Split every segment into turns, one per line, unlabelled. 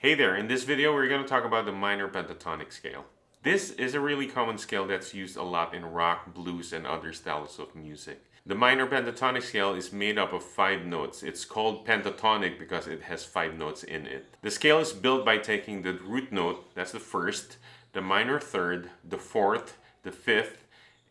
Hey there, in this video we're going to talk about the minor pentatonic scale. This is a really common scale that's used a lot in rock, blues, and other styles of music. The minor pentatonic scale is made up of 5 notes. It's called pentatonic because it has 5 notes in it. The scale is built by taking the root note, that's the first, the minor third, the fourth, the fifth,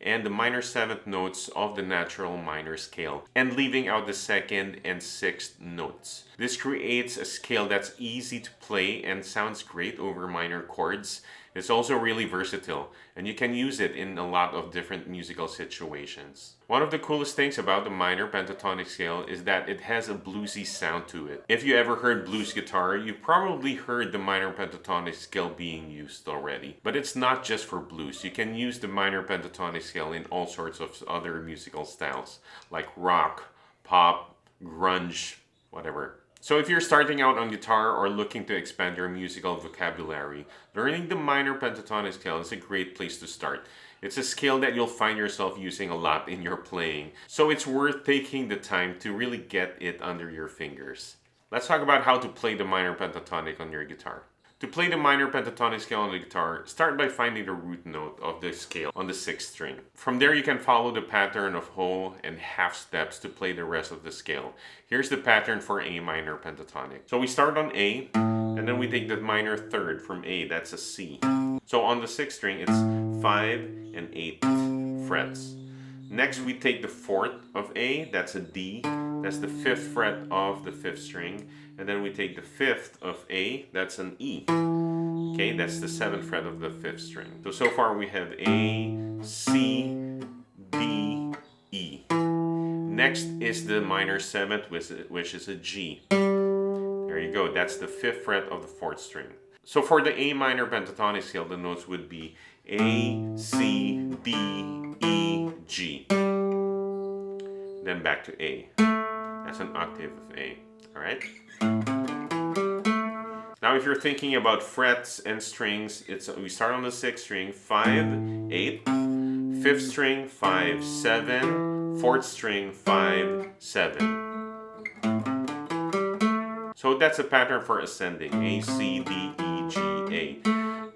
and the minor seventh notes of the natural minor scale, and leaving out the second and sixth notes. This creates a scale that's easy to play and sounds great over minor chords. It's also really versatile, and you can use it in a lot of different musical situations. One of the coolest things about the minor pentatonic scale is that it has a bluesy sound to it. If you ever heard blues guitar, you've probably heard the minor pentatonic scale being used already. But it's not just for blues. You can use the minor pentatonic scale in all sorts of other musical styles, like rock, pop, grunge, whatever. So if you're starting out on guitar or looking to expand your musical vocabulary, learning the minor pentatonic scale is a great place to start. It's a scale that you'll find yourself using a lot in your playing, so it's worth taking the time to really get it under your fingers. Let's talk about how to play the minor pentatonic on your guitar. To play the minor pentatonic scale on the guitar, start by finding the root note of the scale on the 6th string. From there, you can follow the pattern of whole and half steps to play the rest of the scale. Here's the pattern for A minor pentatonic. So we start on A, and then we take the minor third from A, that's a C. So on the 6th string, it's 5 and 8 frets. Next, we take the 4th of A, that's a D, that's the 5th fret of the 5th string. And then we take the 5th of A, that's an E. Okay, that's the 7th fret of the 5th string. So far we have A, C, D, E. Next is the minor 7th, which is a G. There you go, that's the 5th fret of the 4th string. So for the A minor pentatonic scale, the notes would be A, C, D, E, G. Then back to A. That's an octave of A. Alright? Now if you're thinking about frets and strings, we start on the 6th string, 5, 8, 5th string, 5, 7, 4th string, 5, 7. So that's a pattern for ascending, A, C, D, E, G, A.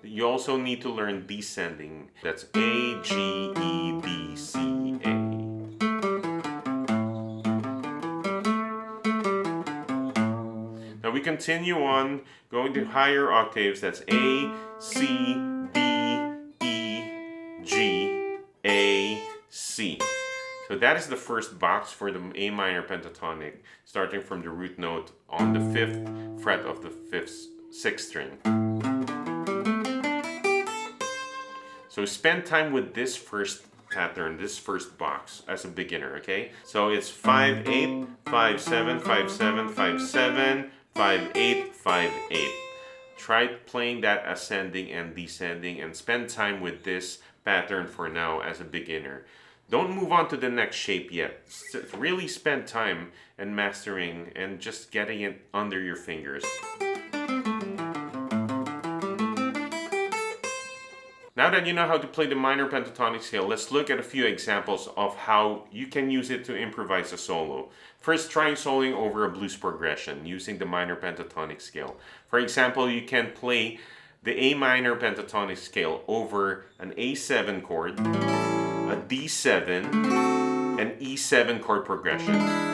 You also need to learn descending. That's A, G, E, D, C, A. Now we continue on going to higher octaves. That's A, C, D, E, G, A, C. So that is the first box for the A minor pentatonic, starting from the root note on the 5th fret of the 6th string. So spend time with this first pattern, this first box as a beginner, okay? So it's 5, 8, 5, 7, 5, 7, 5, 7, 5, 8, 5, 8. Try playing that ascending and descending and spend time with this pattern for now as a beginner. Don't move on to the next shape yet. Really spend time and mastering and just getting it under your fingers. Now that you know how to play the minor pentatonic scale, let's look at a few examples of how you can use it to improvise a solo. First, try soloing over a blues progression using the minor pentatonic scale. For example, you can play the A minor pentatonic scale over an A7 chord, a D7, and E7 chord progression.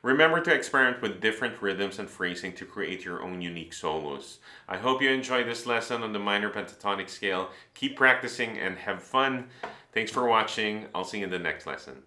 Remember to experiment with different rhythms and phrasing to create your own unique solos. I hope you enjoyed this lesson on the minor pentatonic scale. Keep practicing and have fun. Thanks for watching. I'll see you in the next lesson.